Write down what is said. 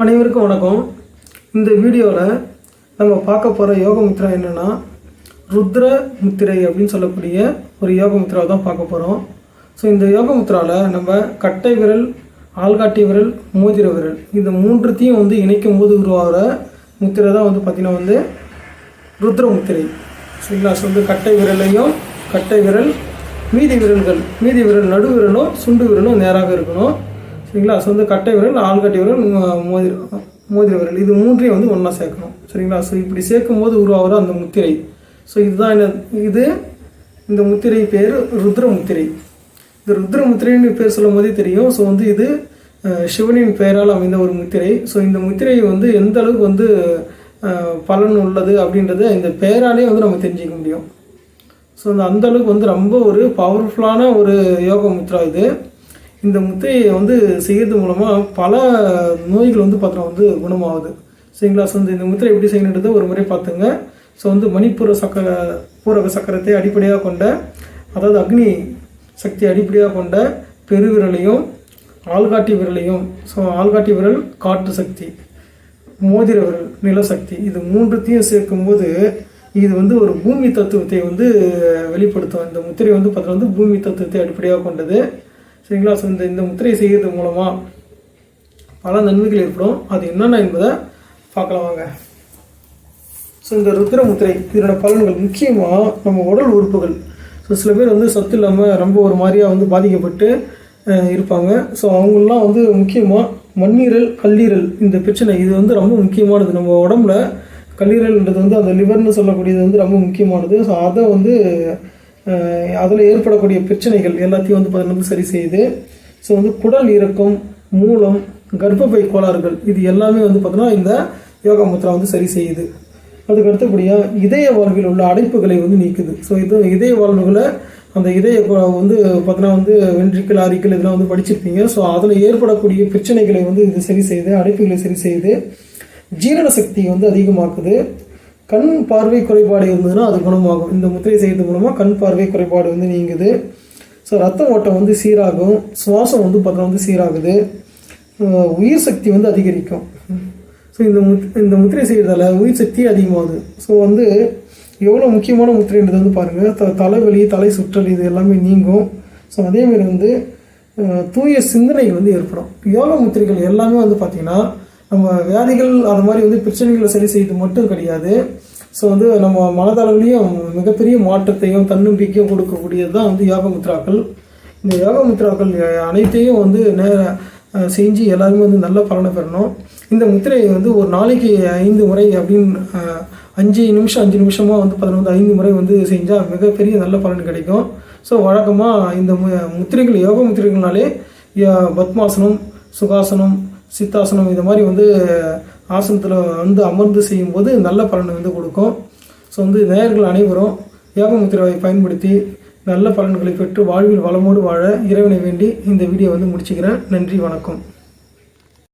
அனைவருக்கும் வணக்கம். இந்த வீடியோவில் நம்ம பார்க்க போகிற யோக முத்ரா என்னென்னா ருத்ர முத்திரை அப்படின்னு சொல்லக்கூடிய ஒரு யோக முத்ராவை தான் பார்க்க போகிறோம். ஸோ இந்த யோக முத்ராவில் நம்ம கட்டை விரல், ஆள்காட்டி விரல், மோதிர விரல் இந்த மூன்றுத்தையும் இணைக்கும் போது உருவாகிற முத்திரை தான் பார்த்திங்கன்னா ருத்ர முத்திரை. சரிங்களா? ஸோ கட்டை விரலையும் கட்டை விரல், மீதி விரல் நடு விரலும் சுண்டு விரலும் நேராக இருக்கணும். சரிங்களா? ஸோ கட்டை விரல், ஆள்காட்டி விரல், மோதிர விரல் இது மூன்றையும் ஒன்றா சேர்க்கணும். சரிங்களா? ஸோ இப்படி சேர்க்கும் போது உருவாகிற அந்த முத்திரை. ஸோ இதுதான் இந்த முத்திரை பேர் ருத்ர முத்திரை. இந்த ருத்ர முத்திரைன்னு பேர் சொல்லும் போதே தெரியும். ஸோ இது சிவனின் பெயரால் அமைந்த ஒரு முத்திரை. ஸோ இந்த முத்திரை எந்த அளவுக்கு பலன் உள்ளது அப்படின்றத இந்த பெயராலே நம்ம தெரிஞ்சிக்க முடியும். ஸோ அந்த அளவுக்கு ரொம்ப ஒரு பவர்ஃபுல்லான ஒரு யோக முத்ரா இது. இந்த முத்திரையை செய்கிறது மூலமாக பல நோய்கள் பார்த்தோன்னா குணமாகுது. சரிங்களா? ஸோ இந்த முத்திரை எப்படி செய்யணுன்றதை ஒரு முறை பார்த்துங்க. ஸோ மணிப்பூர பூரக சக்கரத்தை அடிப்படையாக கொண்ட, அதாவது அக்னி சக்தி அடிப்படையாக கொண்ட பெருவிரலையும் ஆள்காட்டி விரலையும், ஸோ ஆள்காட்டி விரல் காற்று சக்தி, மோதிர விரல் நிலசக்தி, இது மூன்றுத்தையும் சேர்க்கும்போது இது ஒரு பூமி தத்துவத்தை வெளிப்படுத்தும். இந்த முத்திரை பார்த்தோன்னா பூமி தத்துவத்தை அடிப்படையாக கொண்டது. சரிங்களா? ஸோ இந்த முத்திரை செய்கிறது மூலமாக பல நன்மைகள் ஏற்படும். அது என்னென்ன என்பதை பார்க்கலாம் வாங்க. ஸோ இந்த ருத்ர முத்திரை இதனோட பலன்கள் முக்கியமாக நம்ம உடல் உறுப்புகள். ஸோ சில பேர் சத்து இல்லாமல் ரொம்ப ஒரு மாதிரியாக பாதிக்கப்பட்டு இருப்பாங்க. ஸோ அவங்களெலாம் முக்கியமாக மண்ணீரல், கல்லீரல் இந்த பிரச்சனை இது ரொம்ப முக்கியமானது. நம்ம உடம்புல கல்லீரல்ன்றது அந்த லிவர்னு சொல்லக்கூடியது ரொம்ப முக்கியமானது. ஸோ அதை அதில் ஏற்படக்கூடிய பிரச்சனைகள் எல்லாத்தையும் சரி செய்யுது. ஸோ குடல் இறக்கம், மூலம், கர்ப்பப்பை கோளாறுகள் இது எல்லாமே பார்த்தோன்னா இந்த யோகா முத்ரா சரி செய்யுது. அதுக்கு அடுத்தபடியாக இதய வாழ்வில் உள்ள அடைப்புகளை நீக்குது. ஸோ இதய வாழ்வுகளை அந்த இதய பார்த்தோன்னா வென்ட்ரிக்கல், ஆரிக்கல் இதெல்லாம் படிச்சிருப்பீங்க. ஸோ அதில் ஏற்படக்கூடிய பிரச்சனைகளை இது சரி செய்யுது, அடைப்புகளை சரி செய்யுது. ஜீரண சக்தி அதிகமாக்குது. கண் பார்வை குறைபாடு இருந்ததுன்னா அது குணமாகும். இந்த முத்திரை செய்கிறது மூலமாக கண் பார்வை குறைபாடு நீங்குது. ஸோ ரத்த ஓட்டம் சீராகும். சுவாசம் பார்த்தோன்னா சீராகுது. உயிர் சக்தி அதிகரிக்கும். ஸோ இந்த முத்திரை செய்கிறதால உயிர் சக்தி அதிகமாகுது. ஸோ எவ்வளோ முக்கியமான முத்திரைன்றது பாருங்கள். தலைவலி, தலை சுற்றல் இது எல்லாமே நீங்கும். ஸோ அதேமாரி தூய சிந்தனைகள் ஏற்படும். யோகா முத்திரைகள் எல்லாமே பார்த்திங்கன்னா நம்ம வியாதிகள் அது மாதிரி பிரச்சனைகளை சரி செய்து மட்டும் கிடையாது. ஸோ நம்ம மனதளவுலேயும் மிகப்பெரிய மாற்றத்தையும் தன்னம்பிக்கையும் கொடுக்கக்கூடியது தான் யோக முத்ராக்கள். இந்த யோக முத்ராக்கள் அனைத்தையும் செஞ்சு எல்லாருமே நல்ல பலனை பெறணும். இந்த முத்திரையை ஒரு நாளைக்கு 5 முறை அப்படின்னு 5 நிமிஷமாக பார்த்தோன்னா 5 முறை செஞ்சால் மிகப்பெரிய நல்ல பலன் கிடைக்கும். ஸோ வழக்கமாக இந்த முத்திரைகள், யோக முத்திரைகள்னாலே பத்மாசனம், சுகாசனம், சித்தாசனம் இது மாதிரி ஆசனத்தில் அமர்ந்து செய்யும்போது நல்ல பலனை கொடுக்கும். ஸோ நேயர்கள் அனைவரும் யோக முத்திரையை பயன்படுத்தி நல்ல பலன்களை பெற்று வாழ்வில் வளமோடு வாழ இறைவனை வேண்டி இந்த வீடியோ முடிச்சுக்கிறேன். நன்றி, வணக்கம்.